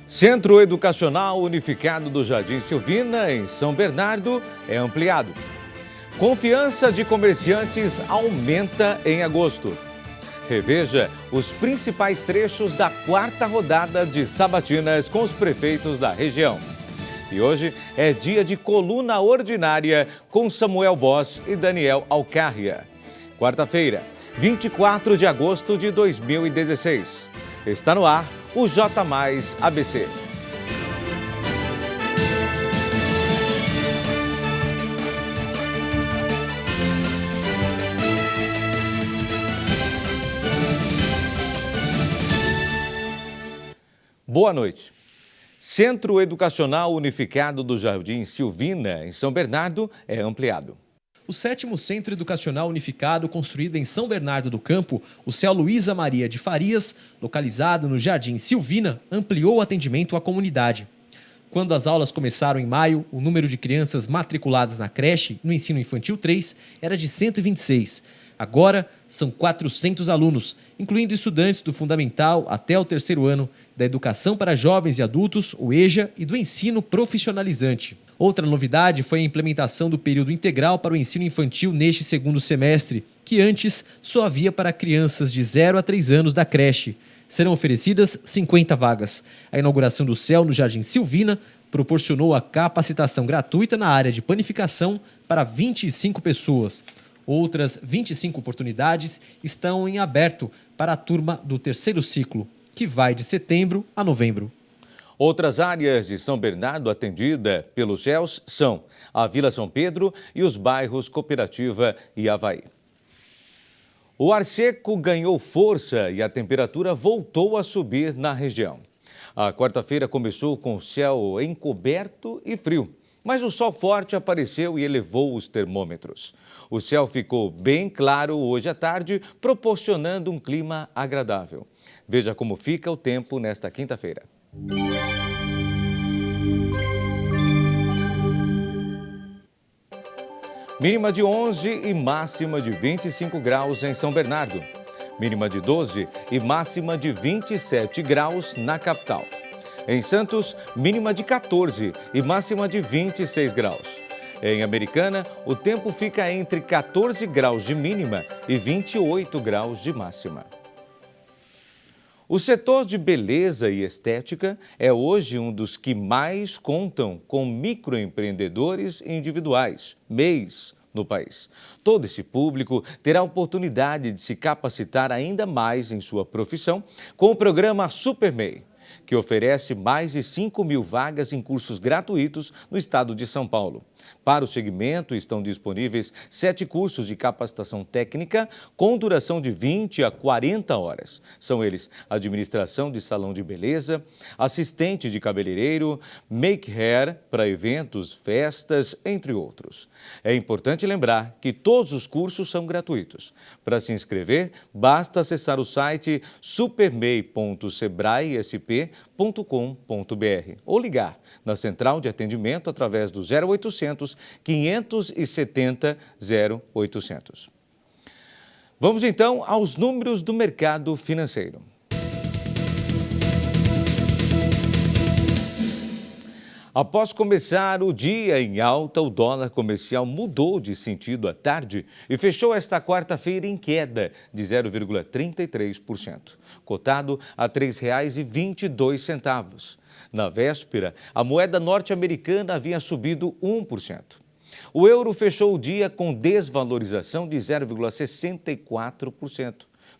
Centro Educacional Unificado do Jardim Silvina, em São Bernardo, é ampliado. Confiança de comerciantes aumenta em agosto. Reveja os principais trechos da 4ª rodada de sabatinas com os prefeitos da região. E hoje é dia de coluna ordinária com Samuel Bosch e Daniel Alcarria. Quarta-feira, 24 de agosto de 2016. Está no ar o J+ ABC. Boa noite. Centro Educacional Unificado do Jardim Silvina, em São Bernardo, é ampliado. O 7º Centro Educacional Unificado, construído em São Bernardo do Campo, o CEL Luísa Maria de Farias, localizado no Jardim Silvina, ampliou o atendimento à comunidade. Quando as aulas começaram em maio, o número de crianças matriculadas na creche, no ensino infantil 3, era de 126. Agora, são 400 alunos, incluindo estudantes do fundamental até o 3º ano, da educação para jovens e adultos, o EJA, e do ensino profissionalizante. Outra novidade foi a implementação do período integral para o ensino infantil neste 2º semestre, que antes só havia para crianças de 0 a 3 anos da creche. Serão oferecidas 50 vagas. A inauguração do CEL no Jardim Silvina proporcionou a capacitação gratuita na área de panificação para 25 pessoas. Outras 25 oportunidades estão em aberto para a turma do 3º ciclo, que vai de setembro a novembro. Outras áreas de São Bernardo atendida pelos CELs são a Vila São Pedro e os bairros Cooperativa e Havaí. O ar seco ganhou força e a temperatura voltou a subir na região. A quarta-feira começou com o céu encoberto e frio, mas o sol forte apareceu e elevou os termômetros. O céu ficou bem claro hoje à tarde, proporcionando um clima agradável. Veja como fica o tempo nesta quinta-feira. Mínima de 11 e máxima de 25 graus em São Bernardo. Mínima de 12 e máxima de 27 graus na capital. Em Santos, mínima de 14 e máxima de 26 graus. Em Americana, o tempo fica entre 14 graus de mínima e 28 graus de máxima. O setor de beleza e estética é hoje um dos que mais contam com microempreendedores individuais, MEIs, no país. Todo esse público terá a oportunidade de se capacitar ainda mais em sua profissão com o programa Super MEI, que oferece mais de 5.000 vagas em cursos gratuitos no estado de São Paulo. Para o segmento, estão disponíveis 7 cursos de capacitação técnica com duração de 20 a 40 horas. São eles administração de salão de beleza, assistente de cabeleireiro, make hair para eventos, festas, entre outros. É importante lembrar que todos os cursos são gratuitos. Para se inscrever, basta acessar o site supermei.sebraesp.com.br ou ligar na central de atendimento através do 0800 570 0800. Vamos então aos números do mercado financeiro. Após começar o dia em alta, o dólar comercial mudou de sentido à tarde e fechou esta quarta-feira em queda de 0,33%, cotado a R$ 3,22. Na véspera, a moeda norte-americana havia subido 1%. O euro fechou o dia com desvalorização de 0,64%,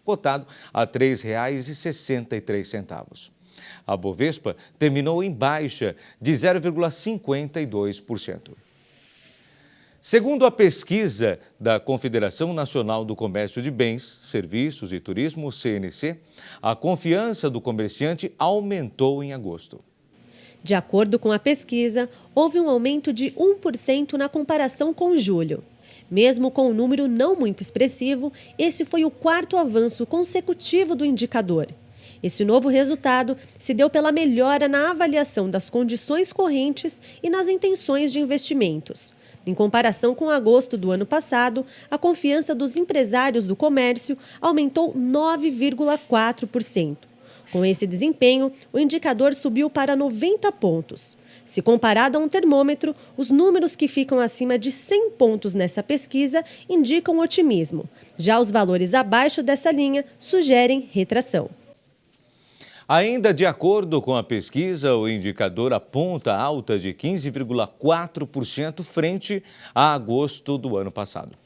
cotado a R$ 3,63. A Bovespa terminou em baixa de 0,52%. Segundo a pesquisa da Confederação Nacional do Comércio de Bens, Serviços e Turismo, CNC, a confiança do comerciante aumentou em agosto. De acordo com a pesquisa, houve um aumento de 1% na comparação com julho. Mesmo com um número não muito expressivo, esse foi o 4º avanço consecutivo do indicador. Esse novo resultado se deu pela melhora na avaliação das condições correntes e nas intenções de investimentos. Em comparação com agosto do ano passado, a confiança dos empresários do comércio aumentou 9,4%. Com esse desempenho, o indicador subiu para 90 pontos. Se comparado a um termômetro, os números que ficam acima de 100 pontos nessa pesquisa indicam otimismo. Já os valores abaixo dessa linha sugerem retração. Ainda de acordo com a pesquisa, o indicador aponta alta de 15,4% frente a agosto do ano passado.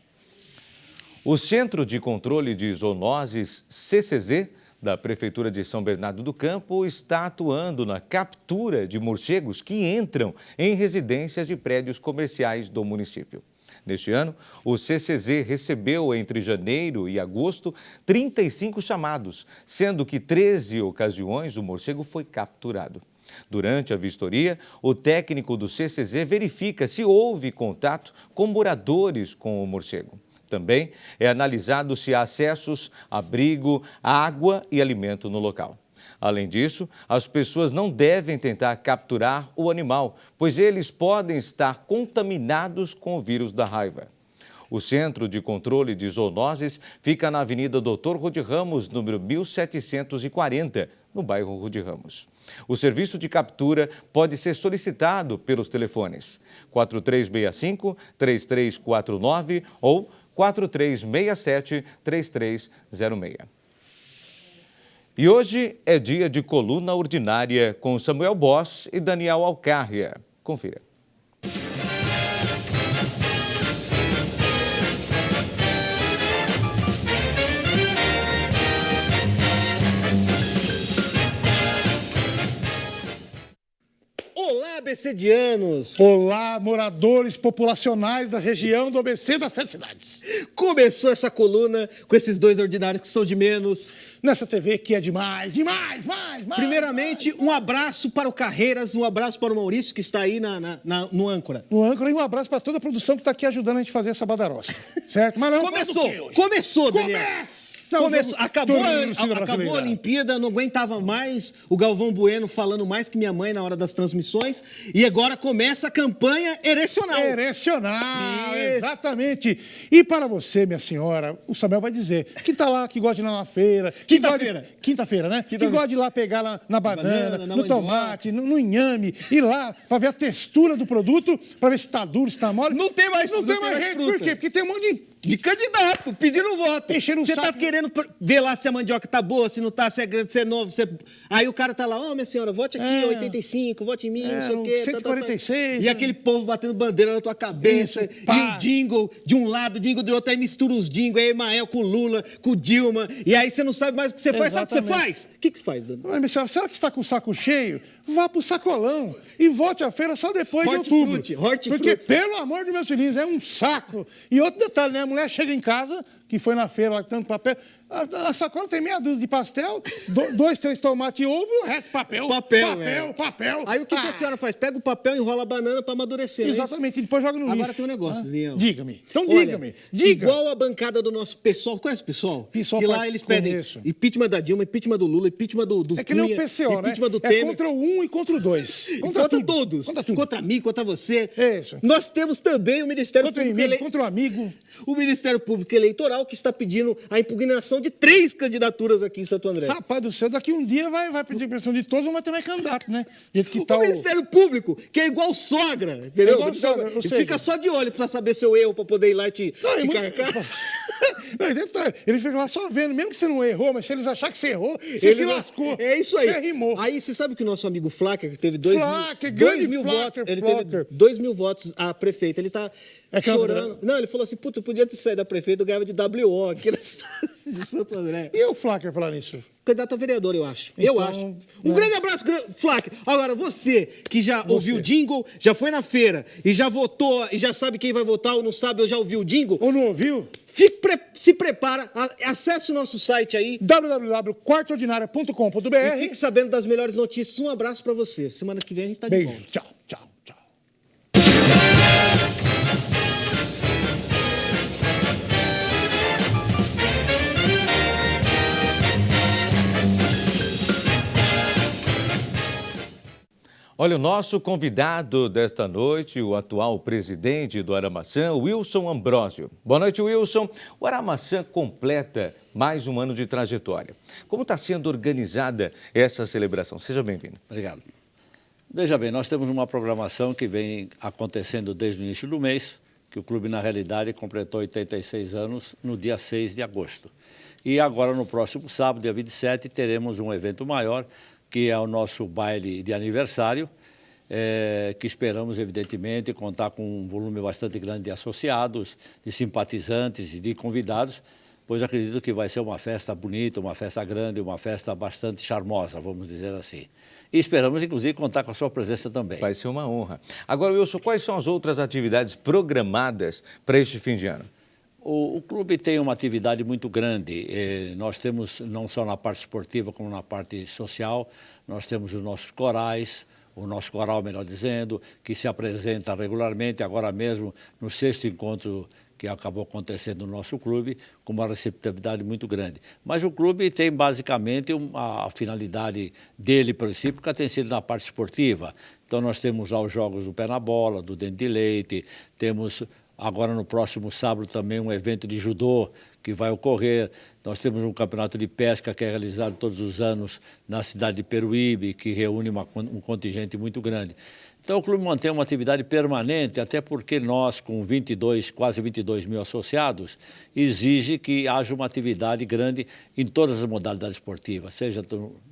O Centro de Controle de Zoonoses, CCZ, da Prefeitura de São Bernardo do Campo, está atuando na captura de morcegos que entram em residências de prédios comerciais do município. Neste ano, o CCZ recebeu, entre janeiro e agosto, 35 chamados, sendo que 13 ocasiões o morcego foi capturado. Durante a vistoria, o técnico do CCZ verifica se houve contato com moradores com o morcego. Também é analisado se há acessos, abrigo, água e alimento no local. Além disso, as pessoas não devem tentar capturar o animal, pois eles podem estar contaminados com o vírus da raiva. O Centro de Controle de Zoonoses fica na Avenida Dr. Rudi Ramos, número 1740, no bairro Rudi Ramos. O serviço de captura pode ser solicitado pelos telefones 4365-3349 ou 4367-3306. E hoje é dia de coluna ordinária com Samuel Boss e Daniel Alcárria. Confira. Olá, abecedianos! Olá, moradores populacionais da região do ABC das 7 cidades. Começou essa coluna com esses dois ordinários que são de menos. Nessa TV que é demais, demais, mais. Primeiramente, um abraço para o Carreiras, um abraço para o Maurício, que está aí no âncora. No âncora, e um abraço para toda a produção que está aqui ajudando a gente a fazer essa badarosca. Certo? Mas não Começou, Daniel. Acabou a a Olimpíada, não aguentava mais o Galvão Bueno falando mais que minha mãe na hora das transmissões. E agora começa a campanha erecional. Erecional, exatamente. E para você, minha senhora, o Samuel vai dizer que está lá, que gosta de ir lá na feira. Quinta-feira, né? Que gosta de ir lá pegar lá na banana, no tomate, no inhame. Ir lá para ver a textura do produto, para ver se está duro, se está mole. Não tem mais jeito. Por quê? Porque tem um monte de candidato pedindo voto. Você tá querendo ver lá se a mandioca tá boa, se não tá, se é grande, se é novo. Aí o cara tá lá, minha senhora, vote aqui, 85, vote em mim, não sei o quê. 146. E aquele povo batendo bandeira na tua cabeça. Isso, e um jingle de um lado, jingle do outro. Aí mistura os jingles, aí Emael com Lula, com Dilma. E aí você não sabe mais o que você faz. Sabe o que você faz? O que você faz, Dani? Mas, minha senhora, será que está com o saco cheio? Vá pro sacolão e volte à feira só depois de outubro. Porque, pelo amor de meus filhinhos, é um saco. E outro detalhe, né? A mulher chega em casa, que foi na feira lá, tanto papel. A sacola tem meia dúzia de pastel, 2, 3 tomates e ovo e o resto papel. Papel. Aí o que a senhora faz? Pega o papel e enrola a banana para amadurecer. Exatamente, e depois joga no lixo. Agora tem um negócio, Daniel. Diga-me. Então diga. Igual a bancada do nosso PSOL. Conhece o PSOL? Que lá eles pedem impeachment da Dilma, impeachment do Lula, impeachment do É que nem o PCO, né? Do Temer. É contra o 1 e contra o 2. Contra todos. Contra mim, contra você. Isso. Nós temos também o Ministério Público contra o amigo. O Ministério Público Eleitoral, que está pedindo a impugnação de 3 candidaturas aqui em Santo André. Rapaz do céu, daqui um dia vai pedir pressão de todos, não vai ter mais candidato, né? O Ministério Público, que é igual sogra, entendeu? Igual sogra, e fica só de olho para saber seu erro, para poder ir lá e te carcar. Não, ele fica lá só vendo, mesmo que você não errou, mas se eles acharem que você errou, você se lascou. É isso aí. Até rimou. Aí você sabe que o nosso amigo Flacker, que teve 2 mil votos, ele teve 2 mil votos a prefeito, ele tá chorando. Não, ele falou assim, puta, eu podia ter saído da prefeita, eu ganhava de WO aqui na cidade de Santo André. E o Flacker falar nisso? Candidato a vereador, eu acho. Então, eu acho. Um grande abraço, Flacker. Agora, você que já ouviu o jingle, já foi na feira e já votou e já sabe quem vai votar ou não sabe, ou já ouviu o jingle. Ou não ouviu? Se prepara, acesse o nosso site aí, www.quartoordinária.com.br e fique sabendo das melhores notícias. Um abraço pra você. Semana que vem a gente tá de volta. Beijo. Tchau. Olha, o nosso convidado desta noite, o atual presidente do Aramaçã, Wilson Ambrósio. Boa noite, Wilson. O Aramaçã completa mais um ano de trajetória. Como está sendo organizada essa celebração? Seja bem-vindo. Obrigado. Veja bem, nós temos uma programação que vem acontecendo desde o início do mês, que o clube, na realidade, completou 86 anos no dia 6 de agosto. E agora, no próximo sábado, dia 27, teremos um evento maior, que é o nosso baile de aniversário, que esperamos, evidentemente, contar com um volume bastante grande de associados, de simpatizantes e de convidados, pois acredito que vai ser uma festa bonita, uma festa grande, uma festa bastante charmosa, vamos dizer assim. E esperamos, inclusive, contar com a sua presença também. Vai ser uma honra. Agora, Wilson, quais são as outras atividades programadas para este fim de ano? O clube tem uma atividade muito grande. Nós temos, não só na parte esportiva, como na parte social, nós temos os nossos corais, o nosso coral, melhor dizendo, que se apresenta regularmente, agora mesmo no 6º encontro que acabou acontecendo no nosso clube, com uma receptividade muito grande. Mas o clube tem basicamente a finalidade dele, principal, que tem sido na parte esportiva. Então nós temos lá os jogos do pé na bola, do dente de leite, temos agora no próximo sábado também um evento de judô que vai ocorrer. Nós temos um campeonato de pesca que é realizado todos os anos na cidade de Peruíbe, que reúne um contingente muito grande. Então o clube mantém uma atividade permanente, até porque nós, com quase 22 mil associados, exige que haja uma atividade grande em todas as modalidades esportivas, seja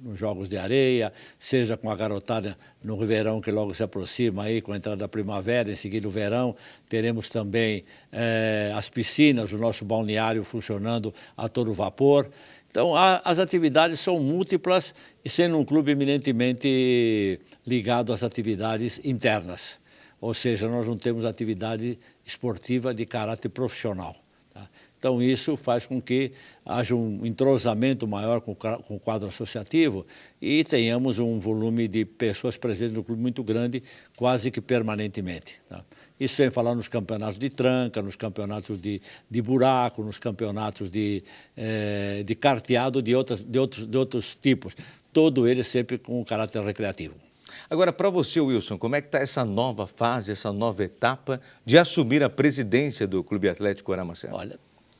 nos jogos de areia, seja com a garotada no verão que logo se aproxima, aí, com a entrada da primavera, em seguida o verão, teremos também as piscinas, o nosso balneário funcionando a todo vapor. Então, as atividades são múltiplas e sendo um clube eminentemente ligado às atividades internas. Ou seja, nós não temos atividade esportiva de caráter profissional. Tá? Então, isso faz com que haja um entrosamento maior com o quadro associativo e tenhamos um volume de pessoas presentes no clube muito grande, quase que permanentemente. Tá? Isso sem falar nos campeonatos de tranca, nos campeonatos de buraco, nos campeonatos de carteado de outros tipos. Todo ele sempre com um caráter recreativo. Agora, para você, Wilson, como é que está essa nova fase, essa nova etapa de assumir a presidência do Clube Atlético Aramaçã? Olha,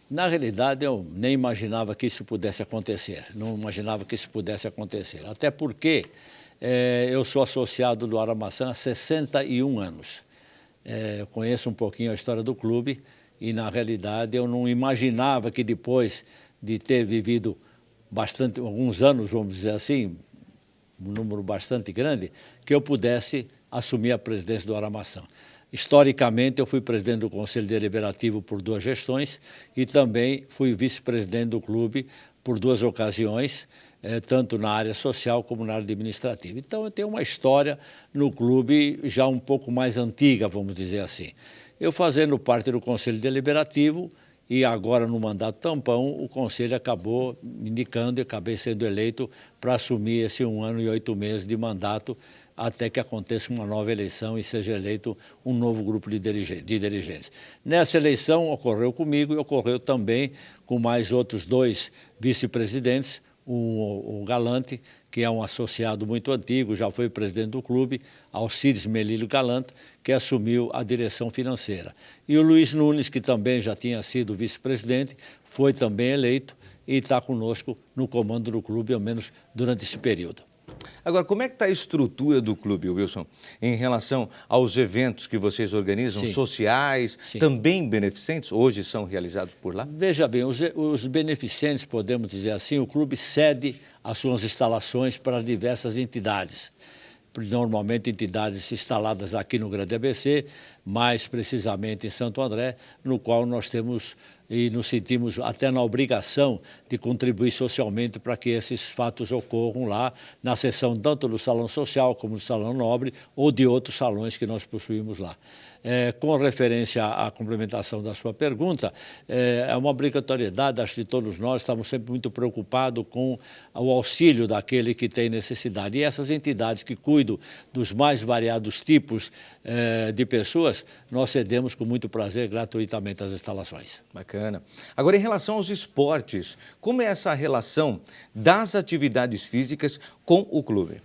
na realidade eu nem imaginava que isso pudesse acontecer, até porque eu sou associado do Aramaçã há 61 anos. Eu conheço um pouquinho a história do clube e, na realidade, eu não imaginava que depois de ter vivido alguns anos, vamos dizer assim, um número bastante grande, que eu pudesse assumir a presidência do Aramaçã. Historicamente, eu fui presidente do Conselho Deliberativo por 2 gestões e também fui vice-presidente do clube por 2 ocasiões, tanto na área social como na área administrativa. Então, eu tenho uma história no clube já um pouco mais antiga, vamos dizer assim. Eu fazendo parte do Conselho Deliberativo e agora no mandato tampão, o Conselho acabou me indicando e acabei sendo eleito para assumir esse 1 ano e 8 meses de mandato até que aconteça uma nova eleição e seja eleito um novo grupo de dirigentes. Nessa eleição ocorreu comigo e ocorreu também com mais outros 2 vice-presidentes, o Galante, que é um associado muito antigo, já foi presidente do clube, Alcides Melílio Galante, que assumiu a direção financeira. E o Luiz Nunes, que também já tinha sido vice-presidente, foi também eleito e está conosco no comando do clube, ao menos durante esse período. Agora, como é que está a estrutura do clube, Wilson, em relação aos eventos que vocês organizam, Sim. sociais, Sim. também beneficentes, hoje são realizados por lá? Veja bem, os beneficentes, podemos dizer assim, o clube cede as suas instalações para diversas entidades. Normalmente entidades instaladas aqui no Grande ABC, mais precisamente em Santo André, no qual nós temos e nos sentimos até na obrigação de contribuir socialmente para que esses fatos ocorram lá na seção tanto do Salão Social como do Salão Nobre ou de outros salões que nós possuímos lá. Com referência à complementação da sua pergunta, é uma obrigatoriedade, acho que todos nós estamos sempre muito preocupados com o auxílio daquele que tem necessidade. E essas entidades que cuidam dos mais variados tipos de pessoas, nós cedemos com muito prazer gratuitamente as instalações. Bacana. Agora, em relação aos esportes, como é essa relação das atividades físicas com o clube?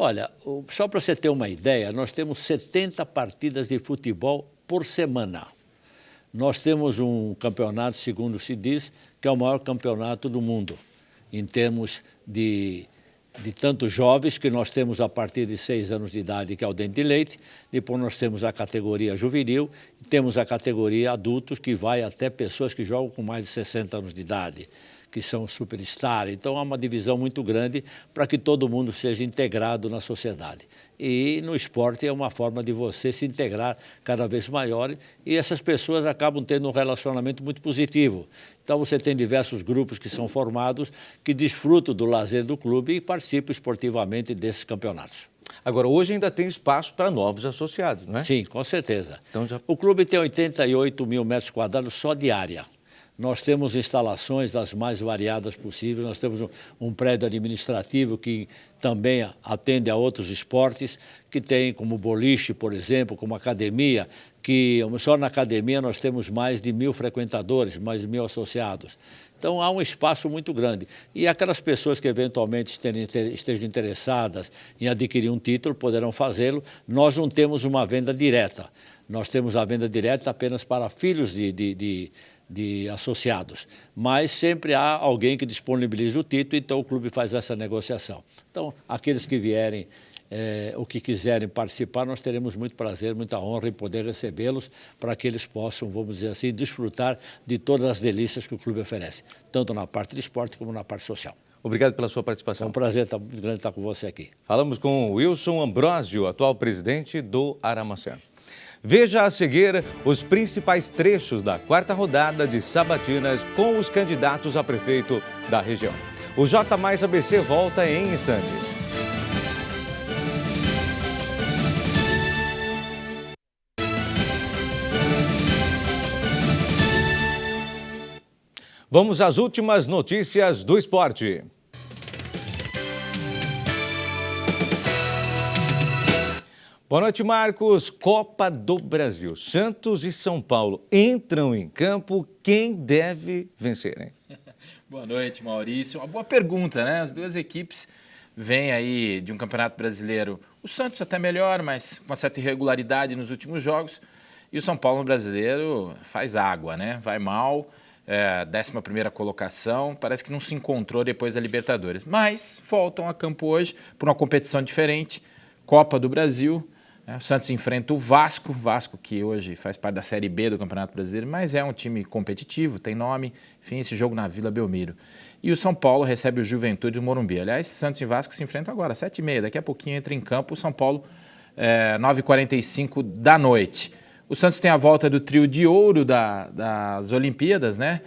Olha, só para você ter uma ideia, nós temos 70 partidas de futebol por semana. Nós temos um campeonato, segundo se diz, que é o maior campeonato do mundo, em termos de tantos jovens que nós temos a partir de 6 anos de idade, que é o dente de leite, depois nós temos a categoria juvenil, temos a categoria adultos, que vai até pessoas que jogam com mais de 60 anos de idade, que são superstars. Então há uma divisão muito grande para que todo mundo seja integrado na sociedade. E no esporte é uma forma de você se integrar cada vez maior e essas pessoas acabam tendo um relacionamento muito positivo. Então você tem diversos grupos que são formados, que desfrutam do lazer do clube e participam esportivamente desses campeonatos. Agora, hoje ainda tem espaço para novos associados, não é? Sim, com certeza. Então, O clube tem 88 mil metros quadrados só de área. Nós temos instalações das mais variadas possíveis, nós temos um prédio administrativo que também atende a outros esportes, que tem como boliche, por exemplo, como academia, que só na academia nós temos mais de 1.000 frequentadores, mais de 1.000 associados. Então há um espaço muito grande. E aquelas pessoas que eventualmente estejam interessadas em adquirir um título poderão fazê-lo. Nós não temos uma venda direta, nós temos a venda direta apenas para filhos de associados, mas sempre há alguém que disponibiliza o título, então o clube faz essa negociação. Então, aqueles que vierem, o que quiserem participar, nós teremos muito prazer, muita honra em poder recebê-los para que eles possam, vamos dizer assim, desfrutar de todas as delícias que o clube oferece, tanto na parte de esporte como na parte social. Obrigado pela sua participação. É um prazer muito grande estar com você aqui. Falamos com Wilson Ambrósio, atual presidente do Aramacã. Veja a seguir os principais trechos da 4ª rodada de sabatinas com os candidatos a prefeito da região. O J+ABC volta em instantes. Vamos às últimas notícias do esporte. Boa noite, Marcos. Copa do Brasil. Santos e São Paulo entram em campo. Quem deve vencer, hein? Boa noite, Maurício. Uma boa pergunta, né? As duas equipes vêm aí de um campeonato brasileiro. O Santos até melhor, mas com uma certa irregularidade nos últimos jogos. E o São Paulo no brasileiro faz água, né? Vai mal, 11ª colocação. Parece que não se encontrou depois da Libertadores. Mas voltam a campo hoje por uma competição diferente. Copa do Brasil. O Santos enfrenta o Vasco que hoje faz parte da Série B do Campeonato Brasileiro, mas é um time competitivo, tem nome, enfim, esse jogo na Vila Belmiro. E o São Paulo recebe o Juventude do Morumbi. Aliás, Santos e Vasco se enfrentam agora, 7h30, daqui a pouquinho entra em campo o São Paulo, 9h45 da noite. O Santos tem a volta do trio de ouro das Olimpíadas, né?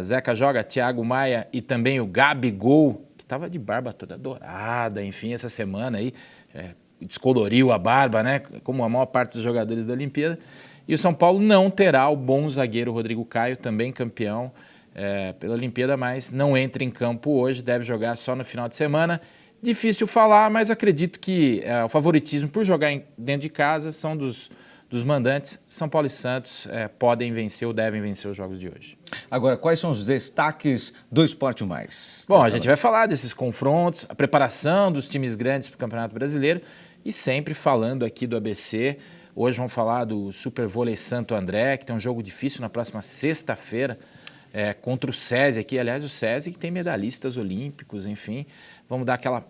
Zeca joga, Thiago Maia e também o Gabigol, que estava de barba toda dourada, enfim, essa semana aí, descoloriu a barba, né? Como a maior parte dos jogadores da Olimpíada. E o São Paulo não terá o bom zagueiro Rodrigo Caio, também campeão pela Olimpíada, mas não entra em campo hoje, deve jogar só no final de semana. Difícil falar, mas acredito que o favoritismo por jogar dentro de casa são dos mandantes. São Paulo e Santos podem vencer ou devem vencer os jogos de hoje. Agora, quais são os destaques do Esporte Mais? Bom, a gente vai falar desses confrontos, a preparação dos times grandes para o Campeonato Brasileiro e sempre falando aqui do ABC. Hoje vamos falar do Super Vôlei Santo André, que tem um jogo difícil na próxima sexta-feira contra o SESI aqui. Aliás, o SESI que tem medalhistas olímpicos, enfim. Vamos dar aquela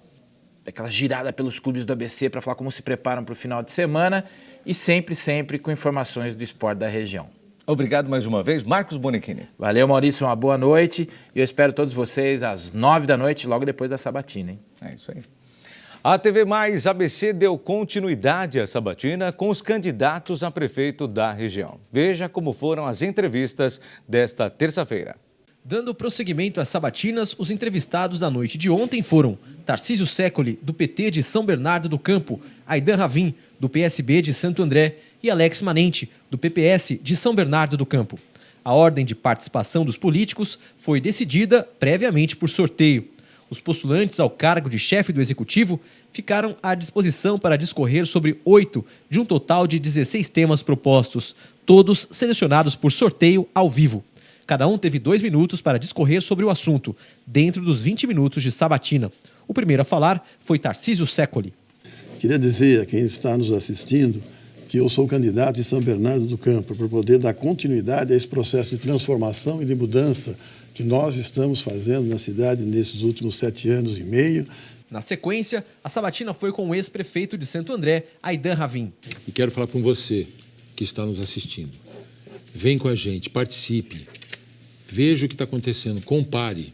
girada pelos clubes do ABC para falar como se preparam para o final de semana e sempre com informações do esporte da região. Obrigado mais uma vez, Marcos Bonechini. Valeu, Maurício, uma boa noite e eu espero todos vocês às 9 da noite, logo depois da sabatina, hein? É isso aí. A TV Mais ABC deu continuidade à sabatina com os candidatos a prefeito da região. Veja como foram as entrevistas desta terça-feira. Dando prosseguimento às sabatinas, os entrevistados da noite de ontem foram Tarcísio Secoli, do PT de São Bernardo do Campo, Aidan Ravin, do PSB de Santo André e Alex Manente, do PPS de São Bernardo do Campo. A ordem de participação dos políticos foi decidida previamente por sorteio. Os postulantes ao cargo de chefe do Executivo ficaram à disposição para discorrer sobre 8 de um total de 16 temas propostos, todos selecionados por sorteio ao vivo. Cada um teve 2 minutos para discorrer sobre o assunto, dentro dos 20 minutos de sabatina. O primeiro a falar foi Tarcísio Secoli. Queria dizer a quem está nos assistindo que eu sou candidato em São Bernardo do Campo para poder dar continuidade a esse processo de transformação e de mudança que nós estamos fazendo na cidade nesses últimos 7 anos e meio. Na sequência, a sabatina foi com o ex-prefeito de Santo André, Aidan Ravin. E quero falar com você que está nos assistindo. Vem com a gente, participe, veja o que está acontecendo, compare.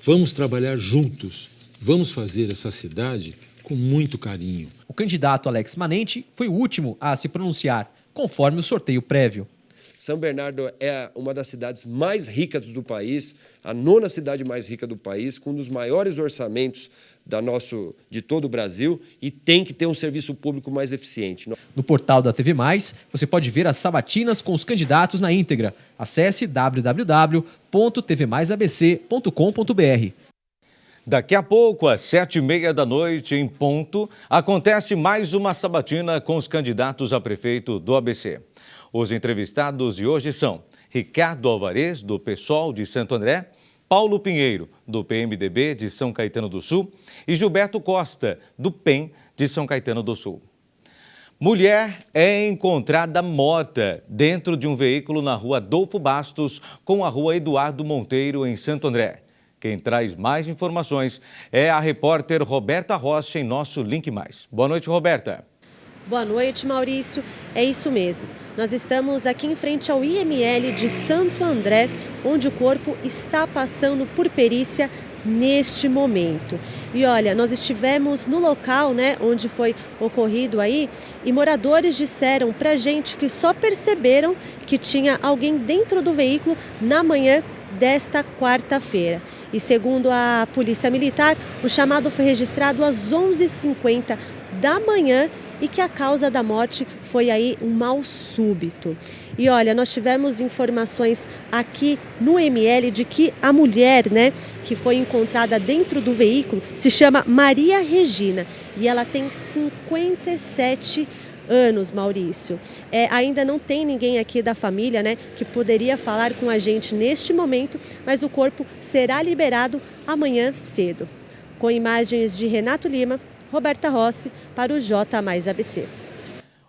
Vamos trabalhar juntos, vamos fazer essa cidade com muito carinho. O candidato Alex Manente foi o último a se pronunciar, conforme o sorteio prévio. São Bernardo é uma das cidades mais ricas do país, a 9ª cidade mais rica do país, com um dos maiores orçamentos de todo o Brasil, e tem que ter um serviço público mais eficiente. No portal da TV+, você pode ver as sabatinas com os candidatos na íntegra. Acesse www.tvmaisabc.com.br. Daqui a pouco, às 7h30 da noite, em ponto, acontece mais uma sabatina com os candidatos a prefeito do ABC. Os entrevistados de hoje são Ricardo Alvarez, do PSOL de Santo André, Paulo Pinheiro, do PMDB de São Caetano do Sul, e Gilberto Costa, do PEN de São Caetano do Sul. Mulher é encontrada morta dentro de um veículo na rua Adolfo Bastos com a rua Eduardo Monteiro, em Santo André. Quem traz mais informações é a repórter Roberta Rocha em nosso Link Mais. Boa noite, Roberta. Boa noite, Maurício. É isso mesmo. Nós estamos aqui em frente ao IML de Santo André, onde o corpo está passando por perícia neste momento. E olha, nós estivemos no local, onde foi ocorrido aí, e moradores disseram pra gente que só perceberam que tinha alguém dentro do veículo na manhã desta quarta-feira. E segundo a Polícia Militar, o chamado foi registrado às 11h50 da manhã e que a causa da morte foi aí um mal súbito. E olha, nós tivemos informações aqui no ML de que a mulher, que foi encontrada dentro do veículo se chama Maria Regina e ela tem 57 anos, Maurício. Ainda não tem ninguém aqui da família, que poderia falar com a gente neste momento, mas o corpo será liberado amanhã cedo. Com imagens de Renato Lima, Roberta Rossi, para o J+ABC.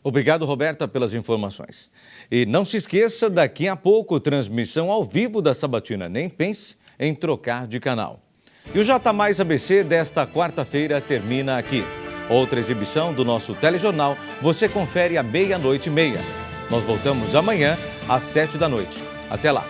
Obrigado, Roberta, pelas informações. E não se esqueça, daqui a pouco, transmissão ao vivo da sabatina. Nem pense em trocar de canal. E o J+ABC desta quarta-feira termina aqui. Outra exibição do nosso telejornal você confere à 00:30. Nós voltamos amanhã às 7 da noite. Até lá.